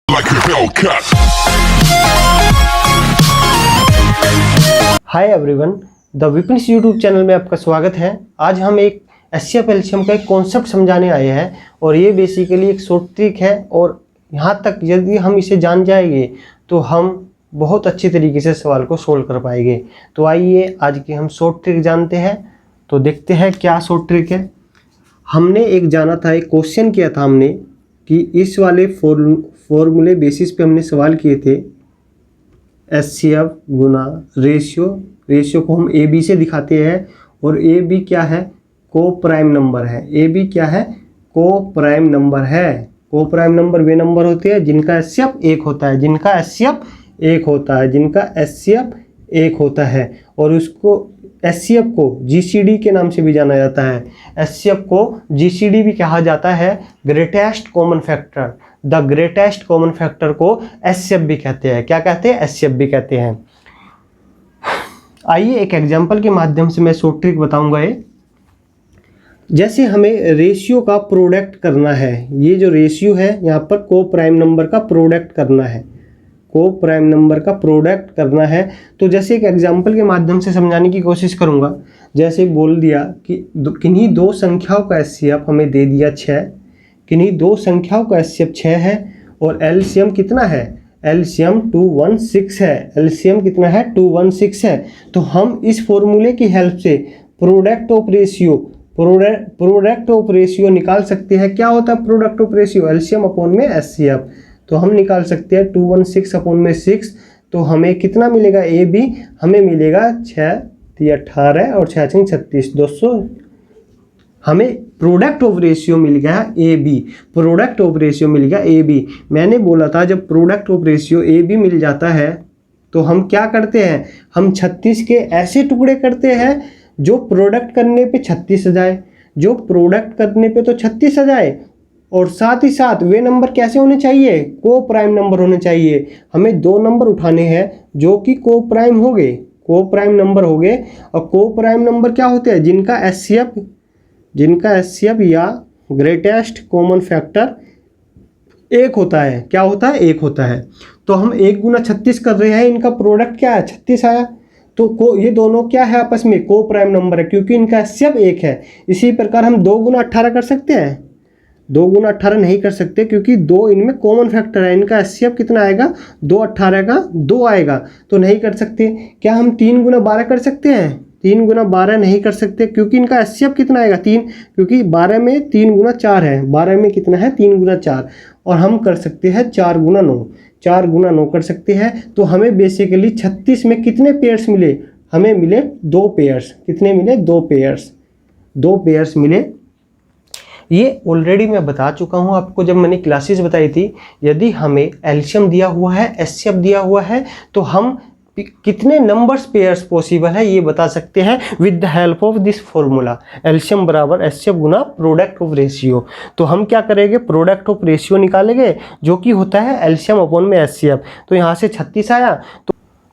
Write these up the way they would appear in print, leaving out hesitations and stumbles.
like a Hellcat. Hi everyone, the Vipin's YouTube channel में आपका स्वागत है। आज हम एक एचसीएफ एलसीएम का एक कॉन्सेप्ट समझाने आए हैं और ये बेसिकली एक शॉर्ट ट्रिक है और यहाँ तक यदि हम इसे जान जाएंगे तो हम बहुत अच्छी तरीके से सवाल को सोल्व कर पाएंगे। तो आइए आज की हम शॉर्ट ट्रिक जानते हैं। तो देखते हैं क्या शॉर्ट ट्रिक है। हमने एक जाना था, एक क्वेश्चन किया था हमने कि इस वाले फॉर्मूले बेसिस पे हमने सवाल किए थे एचसीएफ गुना रेशियो को हम ए बी से दिखाते हैं और ए बी क्या है, को प्राइम नंबर है। ए बी क्या है, को प्राइम नंबर है। को प्राइम नंबर वे नंबर होते हैं जिनका एचसीएफ एक होता है, जिनका एचसीएफ एक होता है और उसको एचसीएफ को जीसीडी के नाम से भी जाना जाता है। एचसीएफ को जीसीडी भी कहा जाता है, greatest common factor. The greatest common factor को एचसीएफ भी कहते हैं। क्या कहते हैं? एचसीएफ भी कहते हैं। आइए एक एग्जांपल के माध्यम से मैं शॉर्ट ट्रिक बताऊंगा। ये जैसे हमें रेशियो का प्रोडक्ट करना है, ये जो रेशियो है यहाँ पर को प्राइम नंबर का प्रोडक्ट करना है, को प्राइम नंबर का प्रोडक्ट करना है। तो जैसे एक एग्जांपल के माध्यम से समझाने की कोशिश करूंगा। जैसे बोल दिया कि किन्हीं दो संख्याओं का एचसीएफ हमें दे दिया 6, किन्हीं दो संख्याओं का एचसीएफ 6 है और एलसीएम कितना है, एलसीएम 216 है। एलसीएम कितना है, 216 है। तो हम इस फॉर्मूले की हेल्प से प्रोडक्ट ऑफ रेशियो निकाल सकते हैं। क्या होता है product of ratio? LCM upon में एचसीएफ। तो हम निकाल सकते हैं 216 अपॉन में 6। तो हमें कितना मिलेगा, ए बी हमें मिलेगा 6 18 और 6 36 200। हमें प्रोडक्ट ऑफ रेशियो मिल गया A B, product of ratio मिल गया ए बी। मैंने बोला था जब product of ratio A B मिल जाता है तो हम क्या करते हैं, हम 36 के ऐसे टुकड़े करते हैं जो प्रोडक्ट करने पे 36 आ जाए, जो प्रोडक्ट करने पे तो 36 आ जाए और साथ ही साथ वे नंबर कैसे होने चाहिए, को प्राइम नंबर होने चाहिए। हमें दो नंबर उठाने हैं जो कि को प्राइम हो गए, को प्राइम नंबर हो गए। और को प्राइम नंबर क्या होते हैं, जिनका एचसीएफ या ग्रेटेस्ट कॉमन फैक्टर एक होता है। क्या होता है, एक होता है। तो हम 1 गुना 36 कर रहे हैं, इनका प्रोडक्ट क्या है, 36 आया। तो ये दोनों क्या है आपस में, को प्राइम नंबर है क्योंकि इनका एचसीएफ एक है। इसी प्रकार हम 2 गुना 18 कर सकते हैं, 2 गुना 18 नहीं कर सकते क्योंकि 2 इनमें कॉमन फैक्टर है। इनका एचसीएफ कितना आएगा, 2 18 का 2 आएगा, तो नहीं कर सकते। क्या हम 3 गुना 12 कर सकते हैं? 3 गुना 12 नहीं कर सकते क्योंकि इनका एचसीएफ कितना आएगा, 3, क्योंकि 12 में 3 गुना 4 है। 12 में कितना है, 3 गुना 4। और हम कर सकते हैं 4 गुना 9, 4 गुना 9 कर सकते हैं। तो हमें बेसिकली 36 में कितने पेयर्स मिले, हमें मिले 2 पेयर्स। कितने मिले, 2 पेयर्स, 2 पेयर्स मिले। ये ऑलरेडी मैं बता चुका हूँ आपको जब मैंने क्लासेस बताई थी। यदि हमें एलसीएम दिया हुआ है, एचसीएफ दिया हुआ है, तो हम कितने नंबर्स पेयर्स पॉसिबल है ये बता सकते हैं with the help of this formula. LCM बराबर एचसीएफ गुना प्रोडक्ट ऑफ रेशियो। तो हम क्या करेंगे, प्रोडक्ट ऑफ रेशियो निकालेंगे जो कि होता है एलसीएम अपॉन में एचसीएफ। तो यहाँ से 36 आया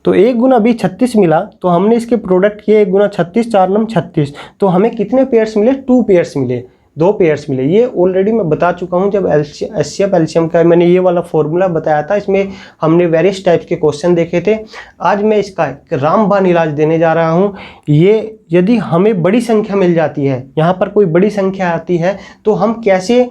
तो 1 गुना भी 36 मिला, तो हमने इसके प्रोडक्ट किए 1 गुना 36, 4 नम 36। तो हमें कितने पेयर्स मिले, 2 पेयर्स मिले, 2 पेयर्स मिले। ये ऑलरेडी मैं बता चुका हूँ जब एचसीएफ एलसीएम का मैंने ये वाला फॉर्मूला बताया था। इसमें हमने वेरियस टाइप्स के क्वेश्चन देखे थे। आज मैं इसका रामबाण इलाज देने जा रहा हूँ। ये यदि हमें बड़ी संख्या मिल जाती है, यहाँ पर कोई बड़ी संख्या आती है, तो हम कैसे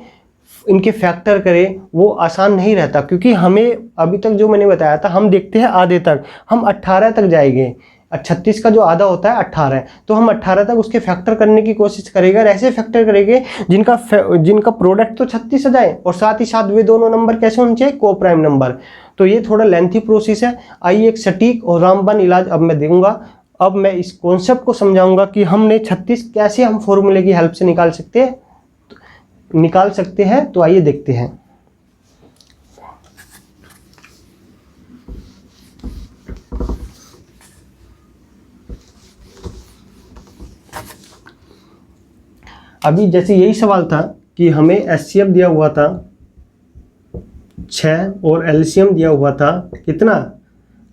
इनके फैक्टर करें वो आसान नहीं रहता क्योंकि हमें अभी तक जो मैंने बताया था हम देखते हैं आधे तक, हम 18 तक जाएंगे। 36 का जो आधा होता है 18 है, तो हम 18 तक उसके फैक्टर करने की कोशिश करेंगे और ऐसे फैक्टर करेंगे जिनका प्रोडक्ट तो 36 आ जाए और साथ ही साथ वे दोनों नंबर कैसे होने चाहिए, को प्राइम नंबर। तो ये थोड़ा लेंथी प्रोसेस है। आइए एक सटीक और रामबाण इलाज अब मैं दूंगा। अब मैं इस कॉन्सेप्ट को समझाऊंगा कि हमने 36 कैसे हम फॉर्मूले की हेल्प से निकाल सकते हैं। तो आइए देखते हैं। अभी जैसे यही सवाल था कि हमें एचसीएफ दिया हुआ था 6 और एलसीएम दिया हुआ था कितना,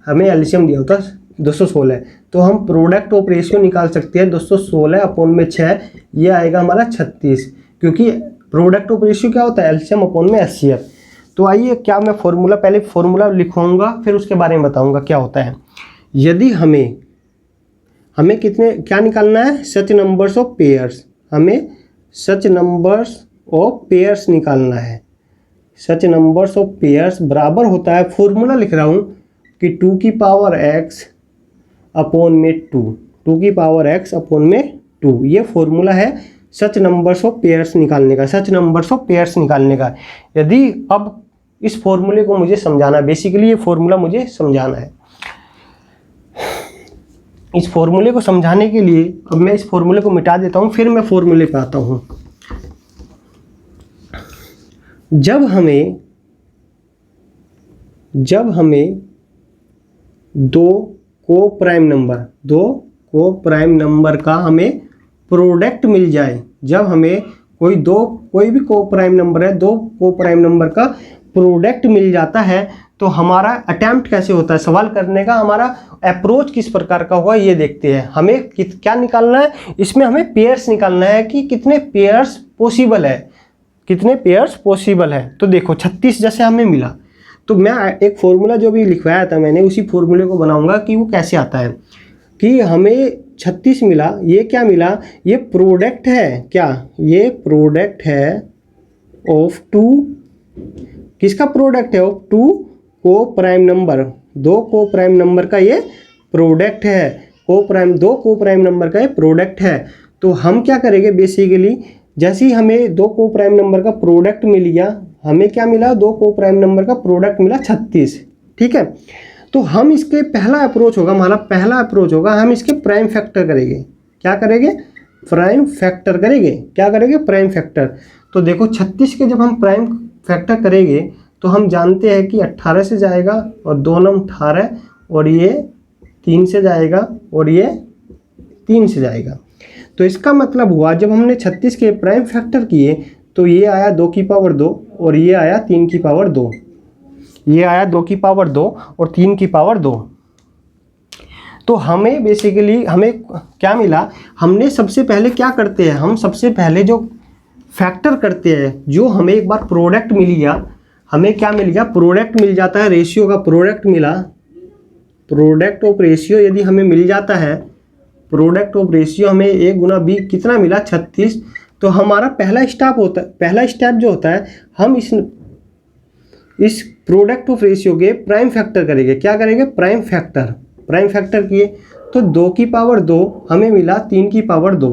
हमें एलसीएम दिया हुआ था 216। तो हम प्रोडक्ट ऑफ रेशियो निकाल सकते हैं 216 अपॉन में 6, ये आएगा हमारा 36 क्योंकि प्रोडक्ट ऑफ रेशियो क्या होता है, एलसीएम अपॉन में एचसीएफ। तो आइए, क्या मैं फॉर्मूला, पहले फॉर्मूला लिखवाऊंगा फिर उसके बारे में बताऊंगा क्या होता है। यदि हमें कितने क्या निकालना है, सच नंबर्स ऑफ पेयर्स, हमें सच नंबर्स ऑफ पेयर्स निकालना है। सच नंबर्स ऑफ पेयर्स बराबर होता है, फॉर्मूला लिख रहा हूँ कि 2 की पावर x अपॉन में 2 की पावर x अपॉन में 2, ये फॉर्मूला है सच नंबर्स ऑफ पेयर्स निकालने का, सच नंबर्स ऑफ पेयर्स निकालने का। यदि अब इस फॉर्मूले को मुझे समझाना, बेसिकली ये फॉर्मूला मुझे समझाना है। इस फॉर्मूले को समझाने के लिए अब मैं इस फॉर्मूले को मिटा देता हूँ, फिर मैं फॉर्मूले पे आता हूँ। जब हमें दो को प्राइम नंबर का हमें प्रोडक्ट मिल जाए, जब हमें कोई भी को प्राइम नंबर है, 2 को प्राइम नंबर का प्रोडक्ट मिल जाता है, तो हमारा अटेम्प्ट कैसे होता है, सवाल करने का हमारा अप्रोच किस प्रकार का होगा ये देखते हैं। हमें क्या निकालना है, इसमें हमें पेयर्स निकालना है कि कितने पेयर्स पॉसिबल है, कितने पेयर्स पॉसिबल है। तो देखो 36 जैसे हमें मिला, तो मैं एक फॉर्मूला जो भी लिखवाया था मैंने, उसी फॉर्मूले को बनाऊंगा कि वो कैसे आता है। कि हमें 36 मिला, ये क्या मिला, ये प्रोडक्ट है, क्या ये प्रोडक्ट है ऑफ 2, किसका प्रोडक्ट है, ऑफ 2 को प्राइम नंबर, 2 को प्राइम नंबर का ये प्रोडक्ट है, 2 को प्राइम नंबर का ये प्रोडक्ट है। तो हम क्या करेंगे, बेसिकली जैसे ही हमें 2 को प्राइम नंबर का प्रोडक्ट मिल गया, हमें क्या मिला, 2 को प्राइम नंबर का प्रोडक्ट मिला 36, ठीक है। तो हम इसके पहला अप्रोच होगा, हमारा पहला अप्रोच होगा, हम इसके प्राइम फैक्टर करेंगे। क्या करेंगे, प्राइम फैक्टर करेंगे। क्या करेंगे, प्राइम फैक्टर। तो देखो 36 के जब हम प्राइम फैक्टर करेंगे तो हम जानते हैं कि 18 से जाएगा और 2 नम 18 और ये 3 से जाएगा और ये 3 से जाएगा। तो इसका मतलब हुआ जब हमने 36 के प्राइम फैक्टर किए तो ये आया 2 की पावर 2 और ये आया 3 की पावर 2, ये आया 2 की पावर 2 और 3 की पावर 2। तो हमें बेसिकली हमें क्या मिला, हमने सबसे पहले क्या करते हैं, हम सबसे पहले जो फैक्टर करते हैं, जो हमें एक बार प्रोडक्ट मिल गया, हमें क्या मिल गया, प्रोडक्ट मिल जाता है, रेशियो का प्रोडक्ट मिला, प्रोडक्ट ऑफ रेशियो यदि हमें मिल जाता है, प्रोडक्ट ऑफ रेशियो हमें a गुना b कितना मिला, 36। तो हमारा पहला स्टेप जो होता है, हम इस प्रोडक्ट ऑफ रेशियो के प्राइम फैक्टर करेंगे। क्या करेंगे, प्राइम फैक्टर किए तो 2 की पावर 2 हमें मिला 3 की पावर 2,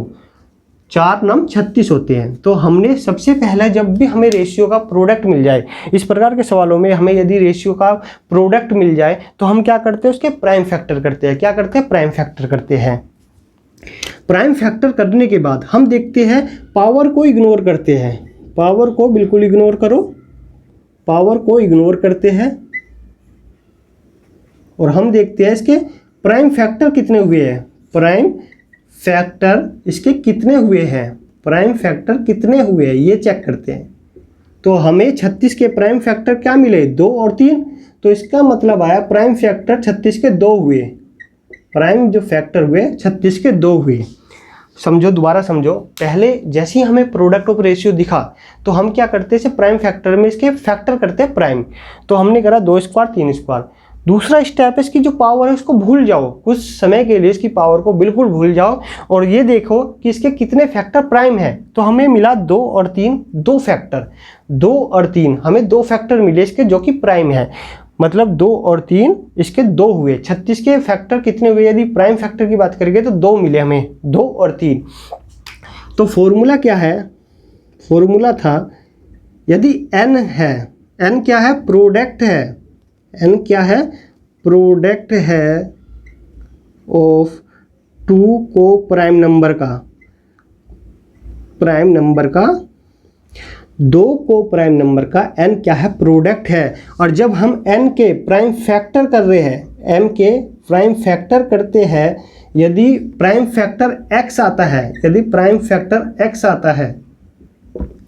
4 नम 36 होते हैं। तो हमने सबसे पहले जब भी हमें रेशियो का प्रोडक्ट मिल जाए, इस प्रकार के सवालों में हमें यदि रेशियो का प्रोडक्ट मिल जाए तो हम क्या करते हैं, उसके प्राइम फैक्टर करते हैं। क्या करते हैं, प्राइम फैक्टर करते हैं। प्राइम फैक्टर करने के बाद हम देखते हैं, पावर को इग्नोर करते हैं, पावर को बिल्कुल इग्नोर करो, पावर को इग्नोर करते हैं और हम देखते हैं इसके प्राइम फैक्टर कितने हुए हैं, प्राइम फैक्टर इसके कितने हुए हैं, प्राइम फैक्टर कितने हुए हैं ये चेक करते हैं। तो हमें 36 के प्राइम फैक्टर क्या मिले, 2 और 3। तो इसका मतलब आया प्राइम फैक्टर 36 के 2 हुए, प्राइम जो फैक्टर हुए 36 के 2 हुए। समझो, दोबारा समझो, पहले जैसे ही हमें प्रोडक्ट ऑफ रेशियो दिखा तो हम क्या करते हैं, प्राइम फैक्टर में इसके फैक्टर करते हैं प्राइम। तो हमने करा 2 स्क्वायर 3 स्क्वायर। दूसरा स्टेप है, इसकी जो पावर है उसको भूल जाओ, कुछ समय के लिए इसकी पावर को बिल्कुल भूल जाओ और ये देखो कि इसके कितने फैक्टर प्राइम है। तो हमें मिला 2 और 3, 2 फैक्टर, 2 और 3 हमें 2 फैक्टर मिले इसके जो कि प्राइम है। मतलब 2 और 3 इसके 2 हुए। 36 के फैक्टर कितने हुए, यदि प्राइम फैक्टर की बात करेंगे तो 2 मिले हमें, 2 और 3। तो फॉर्मूला क्या है, फॉर्मूला था यदि n है, n क्या है, प्रोडक्ट है, n क्या है, प्रोडक्ट है ऑफ 2 को प्राइम नंबर का 2 को प्राइम नंबर का n क्या है, प्रोडक्ट है। और जब हम n के प्राइम फैक्टर कर रहे हैं, m के प्राइम फैक्टर करते हैं, यदि प्राइम फैक्टर x आता है, यदि प्राइम फैक्टर x आता है,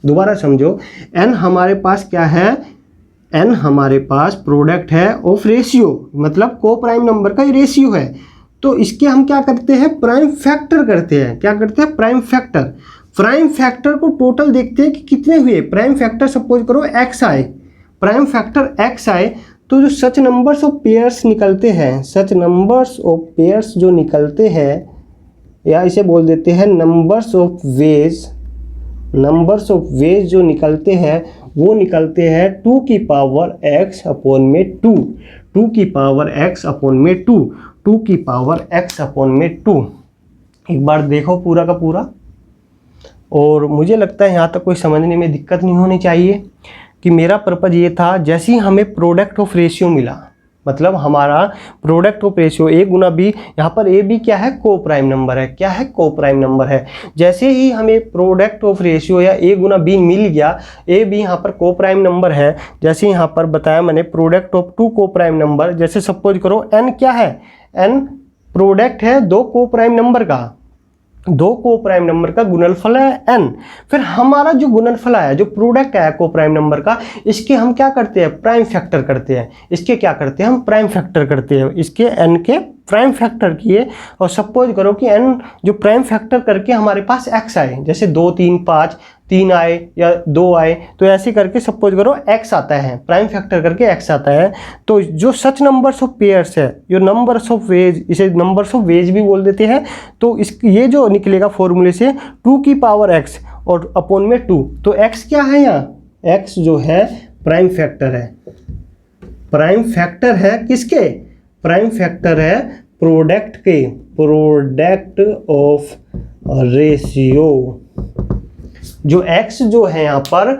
दोबारा समझो, n हमारे पास क्या है, n हमारे पास प्रोडक्ट है ऑफ रेशियो, मतलब को प्राइम नंबर का रेशियो है। तो इसके हम क्या करते हैं, प्राइम फैक्टर करते हैं। क्या करते हैं, प्राइम फैक्टर। प्राइम फैक्टर को टोटल देखते हैं कि कितने हुए। प्राइम फैक्टर सपोज करो x आए, प्राइम फैक्टर x आए तो जो सच नंबर्स ऑफ पेयर्स निकलते हैं, सच नंबर्स ऑफ पेयर्स जो निकलते हैं, या इसे बोल देते हैं numbers of ways, numbers of ways जो निकलते हैं वो निकलते हैं 2 की पावर x अपॉन में 2, 2 की पावर x अपॉन में 2, 2 की पावर x अपॉन में 2। एक बार देखो पूरा का पूरा, और मुझे लगता है यहाँ तक कोई समझने में दिक्कत नहीं होनी चाहिए। कि मेरा पर्पज़ ये था, जैसे ही हमें प्रोडक्ट ऑफ रेशियो मिला, मतलब हमारा product of ratio a Guna b, यहाँ पर a b क्या है, को प्राइम नंबर है, क्या है, को प्राइम नंबर है। जैसे ही हमें प्रोडक्ट ऑफ रेशियो या a गुना b मिल गया, a b यहाँ पर को प्राइम नंबर है, जैसे यहाँ पर बताया मैंने प्रोडक्ट ऑफ 2 को प्राइम नंबर, जैसे सपोज करो n क्या है, n प्रोडक्ट है 2 को प्राइम नंबर का, 2 को प्राइम नंबर का गुणनफल है n। फिर हमारा जो गुणनफल आया, जो प्रोडक्ट आया को प्राइम नंबर का, इसके हम क्या करते हैं, प्राइम फैक्टर करते हैं। इसके क्या करते हैं, हम प्राइम फैक्टर करते हैं, इसके n के प्राइम फैक्टर किए। और सपोज करो कि n जो प्राइम फैक्टर करके हमारे पास x आए, जैसे 2 3 5 3 आए या 2 आए, तो ऐसे करके सपोज करो x आता है, प्राइम फैक्टर करके x आता है। तो जो सच नंबर्स ऑफ पेयर्स है, जो नंबर्स ऑफ वेज, इसे नंबर्स ऑफ वेज भी बोल देते हैं। तो इस ये जो निकलेगा फॉर्मूले से 2 की पावर x और अपॉन में 2, तो x क्या है यहाँ, x जो है प्राइम फैक्टर है, प्राइम फैक्टर है किसके, प्राइम फैक्टर है प्रोडक्ट के, प्रोडक्ट ऑफ रेशियो। जो x जो है यहाँ पर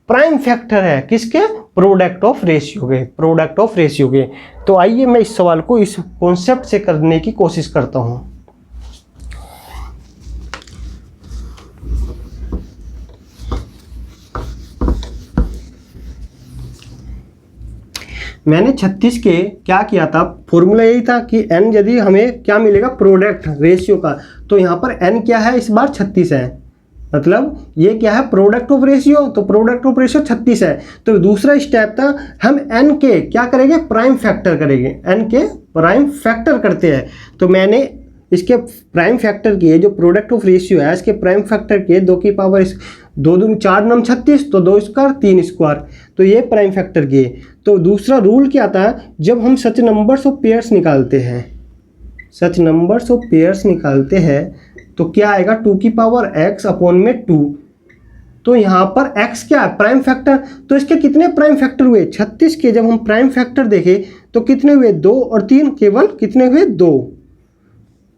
प्राइम फैक्टर है किसके, प्रोडक्ट ऑफ रेशियो के, प्रोडक्ट ऑफ रेशियो के। तो आइए मैं इस सवाल को इस कॉन्सेप्ट से करने की कोशिश करता हूँ। मैंने 36 के क्या किया था, फॉर्मूला यही था कि n यदि हमें क्या मिलेगा, प्रोडक्ट रेशियो का, तो यहाँ पर n क्या है, इस बार 36 है, मतलब ये क्या है, प्रोडक्ट ऑफ रेशियो, तो प्रोडक्ट ऑफ रेशियो 36 है। तो दूसरा स्टेप था, हम n के क्या करेंगे, प्राइम फैक्टर करेंगे, n के प्राइम फैक्टर करते हैं। तो मैंने इसके प्राइम फैक्टर किए, जो प्रोडक्ट ऑफ रेशियो है इसके प्राइम फैक्टर किए, 2 की पावर 2 दूनी 4 9 36, तो 2 स्क्वायर 3 स्क्वायर, तो ये प्राइम फैक्टर किए। तो दूसरा रूल क्या था, जब हम सच नंबर्स ऑफ पेयर्स निकालते हैं, सच नंबर्स ऑफ पेयर्स निकालते हैं, तो क्या आएगा, 2 की पावर x अपॉन में 2। तो यहाँ पर x क्या है, प्राइम फैक्टर। तो इसके कितने प्राइम फैक्टर हुए, 36 के जब हम प्राइम फैक्टर देखें तो कितने हुए, 2 और 3, केवल कितने हुए,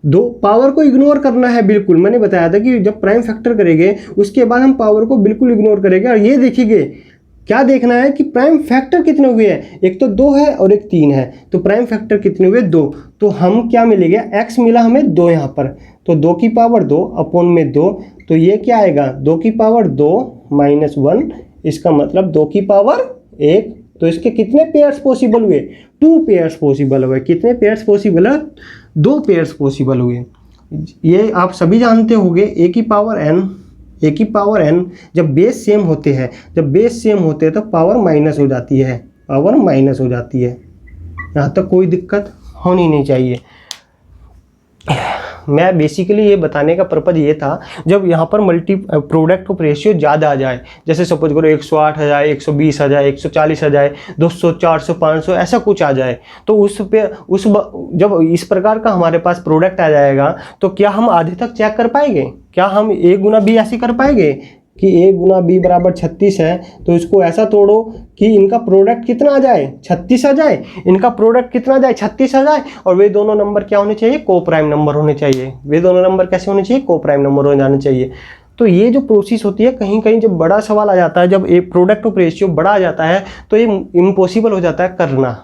2 पावर को इग्नोर करना है बिल्कुल। मैंने बताया था कि जब प्राइम फैक्टर करेंगे उसके बाद हम पावर को बिल्कुल इग्नोर करेंगे। और ये देखिए क्या देखना है कि प्राइम फैक्टर कितने हुए हैं, एक तो 2 है और एक 3 है, तो प्राइम फैक्टर कितने हुए, 2। तो हम क्या मिलेगा, x मिला हमें 2 यहाँ पर, तो 2 की पावर 2 अपॉन में 2, तो ये क्या आएगा, 2 की पावर 2 माइनस 1, इसका मतलब 2 की पावर 1। तो इसके कितने पेयर्स पॉसिबल हुए, 2 पेयर्स पॉसिबल हुए। कितने पेयर्स पॉसिबल है, 2 पेयर्स पॉसिबल हुए। ये आप सभी जानते होंगे, a की पावर n जब बेस सेम होते हैं, जब बेस सेम होते हैं तो पावर माइनस हो जाती है, पावर माइनस हो जाती है। यहाँ तक कोई दिक्कत होनी नहीं चाहिए। मैं बेसिकली ये बताने का पर्पज़ ये था, जब यहाँ पर प्रोडक्ट ऑफ रेशियो ज़्यादा आ जाए, जैसे सपोज करो 108 आ जाए, 120 आ जाए, 140 आ जाए, 200 400 500 ऐसा कुछ आ जाए, तो जब इस प्रकार का हमारे पास प्रोडक्ट आ जाएगा, तो क्या हम आधे तक चेक कर पाएंगे, क्या हम a गुना b ऐसे कर पाएंगे कि a गुना b बराबर 36 है, तो इसको ऐसा तोड़ो कि इनका प्रोडक्ट कितना आ जाए, 36 आ जाए, इनका प्रोडक्ट कितना आ जाए, 36 आ जाए, और वे दोनों नंबर क्या होने चाहिए, को प्राइम नंबर होने चाहिए। वे दोनों नंबर कैसे होने चाहिए, को प्राइम नंबर हो जाने चाहिए। तो ये जो प्रोसेस होती है, कहीं कहीं जब बड़ा सवाल आ जाता है, जब एक प्रोडक्ट ऑफ रेशियो बड़ा आ जाता है, तो ये इम्पॉसिबल हो जाता है करना।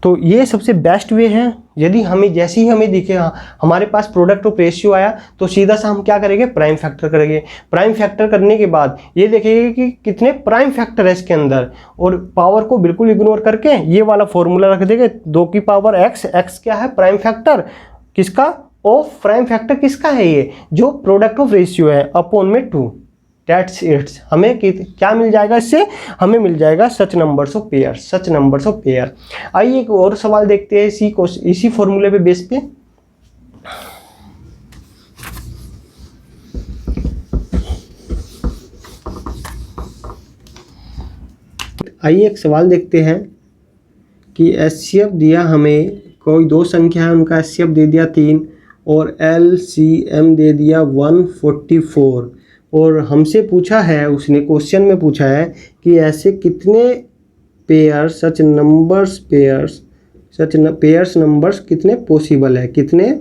तो ये सबसे बेस्ट वे है। यदि हमें जैसे ही हमें दिखे हमारे पास प्रोडक्ट ऑफ रेशियो आया, तो सीधा सा हम क्या करेंगे, प्राइम फैक्टर करेंगे। प्राइम फैक्टर करने के बाद ये देखेंगे कि कितने प्राइम फैक्टर है इसके अंदर, और पावर को बिल्कुल इग्नोर करके ये वाला फॉर्मूला रख देंगे, 2 की पावर x क्या है, प्राइम फैक्टर किसका, ऑफ प्राइम फैक्टर किसका है, ये जो प्रोडक्ट ऑफ रेशियो है, अपॉन में 2। That's it. हमें क्या मिल जाएगा इससे, हमें मिल जाएगा such numbers of pair, such numbers of pair. आइए एक और सवाल देखते हैं इसी फॉर्मूले पे बेस पे। आइए एक सवाल देखते हैं कि HCF दिया हमें, कोई दो संख्या है उनका HCF दे दिया 3 और LCM दे दिया 144 और हमसे पूछा है, उसने क्वेश्चन में पूछा है कि ऐसे कितने पेयर सच नंबर्स कितने पॉसिबल है, कितने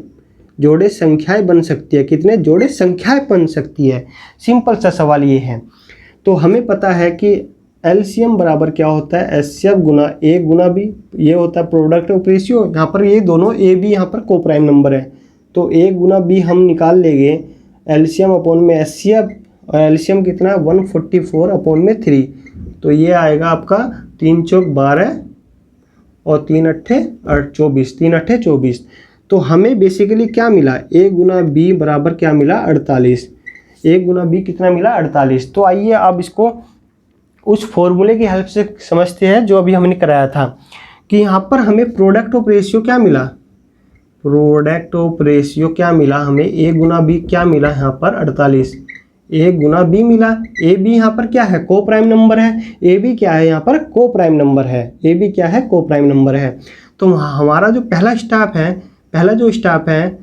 जोड़े संख्याएं बन सकती है, कितने जोड़े संख्याएं बन सकती है। सिंपल सा सवाल ये है। तो हमें पता है कि LCM बराबर क्या होता है, HCF Guna A Guna B, ये होता है प्रोडक्ट ऑफ रेशियो। यहाँ पर ये दोनों A B यहाँ पर को प्राइम नंबर है, तो A गुना B हम निकाल लेंगे LCM अपॉन में HCF, और LCM कितना है 144 अपॉन में 3, तो ये आएगा आपका 3 चौक 12 और 3 अट्ठे 24, 3 अट्ठे 24। तो हमें बेसिकली क्या मिला, A गुना B बराबर क्या मिला 48, A गुना B कितना मिला 48। तो आइए अब इसको उस फॉर्मूले की हेल्प से समझते हैं जो अभी हमने कराया था कि यहाँ पर हमें प्रोडक्ट ऑफ रेशियो क्या मिला, प्रोडक्ट ऑफ रेशियो क्या मिला हमें, A गुना B क्या मिला यहाँ पर 48, A गुना B मिला। A B यहाँ पर क्या है, को प्राइम नंबर है, A B क्या है यहाँ पर को प्राइम नंबर है, A B क्या है को प्राइम नंबर है। तो हमारा जो पहला स्टेप है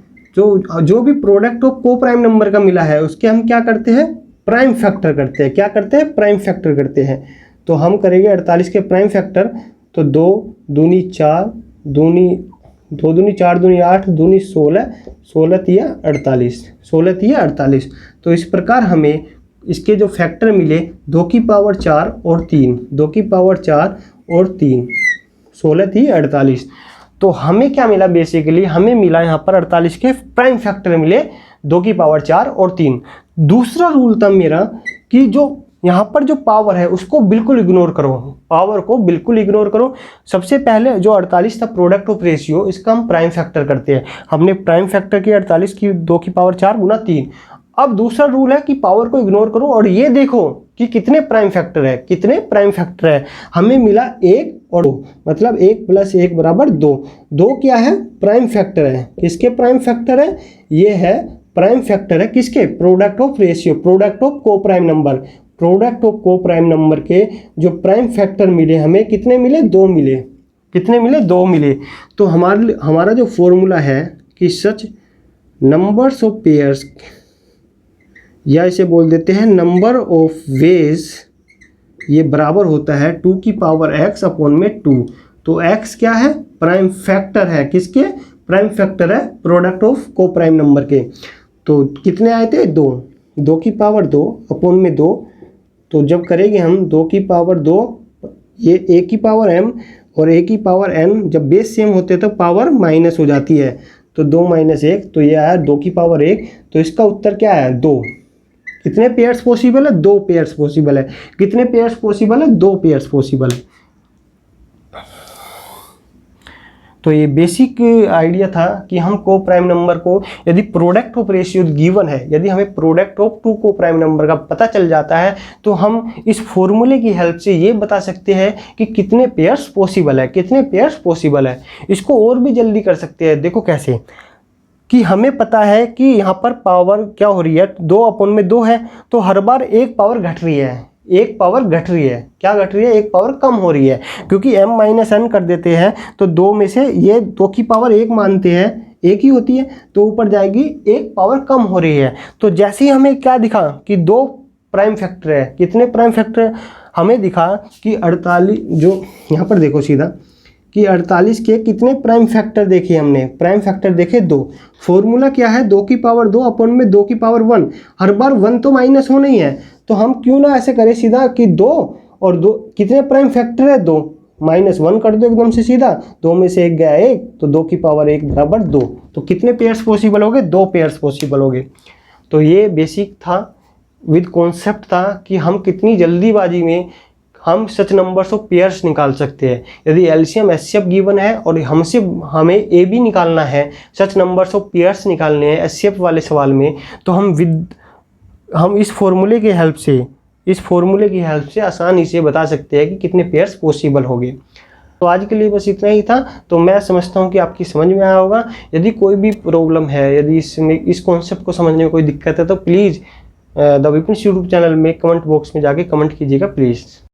जो भी प्रोडक्ट ऑफ को प्राइम नंबर का मिला है उसके हम क्या करते हैं, प्राइम फैक्टर करते हैं। क्या करते हैं, प्राइम फैक्टर करते हैं। तो हम करेंगे 48 के प्राइम फैक्टर, तो 2 दूनी 4, 2 दूनी 4 दूनी 8, दूनी 16, 16 तिया 48, 16 तिया 48। तो इस प्रकार हमें इसके जो फैक्टर मिले 2 की पावर 4 और 3, 2 की पावर 4 और 3, 16 थी 48। तो हमें क्या मिला, बेसिकली हमें मिला यहाँ पर 48 के प्राइम फैक्टर मिले 2 की पावर 4 और 3। दूसरा रूल था मेरा कि जो यहाँ पर जो पावर है उसको बिल्कुल इग्नोर करो, पावर को बिल्कुल इग्नोर करो। सबसे पहले जो 48 था प्रोडक्ट ऑफ रेशियो, इसका हम प्राइम फैक्टर करते हैं। हमने प्राइम फैक्टर किया 48 की 2 की पावर 4 गुना 3। अब दूसरा रूल है कि पावर को इग्नोर करो और ये देखो कि कितने प्राइम फैक्टर है, कितने प्राइम फैक्टर है। हमें मिला 1 और 2, मतलब 1 + 1 बराबर 2। 2 क्या है, प्राइम फैक्टर है। किसके प्राइम फैक्टर है, ये है प्राइम फैक्टर है किसके, product of ratio, product of को प्राइम नंबर। प्रोडक्ट ऑफ को प्राइम नंबर के जो प्राइम फैक्टर मिले हमें कितने मिले, 2 मिले। कितने मिले, 2 मिले। तो हमारा जो फॉर्मूला है कि सच नंबर्स ऑफ पेयर्स, या इसे बोल देते हैं नंबर ऑफ वेज, ये बराबर होता है 2 की पावर x अपॉन में 2। तो x क्या है, प्राइम फैक्टर है। किसके, प्राइम फैक्टर है प्रोडक्ट ऑफ को प्राइम नंबर के। तो कितने आए थे, 2, 2 की पावर 2 अपॉन में 2। तो जब करेंगे हम 2 की पावर 2, ये a की पावर m और a की पावर n, जब बेस सेम होते हैं तो पावर माइनस हो जाती है। तो 2 - 1, तो ये आया 2 की पावर 1। तो इसका उत्तर क्या है, 2। कितने पेयर्स पॉसिबल है, 2 पेयर्स पॉसिबल है। कितने पेयर्स पॉसिबल है, 2 पेयर्स पॉसिबल है। तो ये बेसिक आइडिया था कि हम को प्राइम नंबर को, यदि प्रोडक्ट ऑफ रेशियो गिवन है, यदि हमें प्रोडक्ट ऑफ 2 को प्राइम नंबर का पता चल जाता है तो हम इस फॉर्मूले की हेल्प से ये बता सकते हैं कि कितने पेयर्स पॉसिबल है, कितने पेयर्स पॉसिबल है। इसको और भी जल्दी कर सकते हैं। देखो कैसे, कि हमें पता है कि यहाँ पर पावर क्या हो रही है, 2 अपॉन में 2 है, तो हर बार एक पावर घट रही है, एक पावर घट रही है। क्या घट रही है, एक पावर कम हो रही है, क्योंकि m - n कर देते हैं तो 2 में से ये 2 की पावर 1 मानते हैं, एक ही होती है, तो ऊपर जाएगी, एक पावर कम हो रही है। तो जैसे ही हमें क्या दिखा कि 2 प्राइम फैक्टर है, कितने प्राइम फैक्टर है, हमें दिखा कि 48, जो यहाँ पर देखो सीधा कि 48 के कितने प्राइम फैक्टर देखे हमने, प्राइम फैक्टर देखे 2। फॉर्मूला क्या है, 2 की पावर 2 अपॉन में 2 की पावर 1। हर बार 1 तो माइनस हो नहीं है, तो हम क्यों ना ऐसे करें सीधा कि 2 और 2 कितने प्राइम फैक्टर है, 2 -1 कर दो एकदम से सीधा। 2 में से 1 गया 1, तो 2 की पावर 1 बराबर 2। तो कितने पेयर्स पॉसिबल हो गए, 2 पेयर्स पॉसिबल हो गए। तो ये बेसिक था, विद कॉन्सेप्ट था कि हम कितनी जल्दीबाजी में हम सच नंबर्स ऑफ पेयर्स निकाल सकते हैं। यदि एलसीएम एचसीएफ गिवन है और हमें ए बी निकालना है, सच नंबर्स ऑफ पेयर्स निकालने हैं एचसीएफ वाले सवाल में, तो हम इस फॉर्मूले की हेल्प से आसानी से बता सकते हैं कि कितने पेयर्स पॉसिबल होंगे। तो आज के लिए बस इतना ही था। तो मैं समझता हूँ कि आपकी समझ में आया होगा। यदि कोई भी प्रॉब्लम है, यदि इस कॉन्सेप्ट को समझने में कोई दिक्कत है, तो please the Vipin YouTube channel में कमेंट बॉक्स में जाके कमेंट कीजिएगा प्लीज़।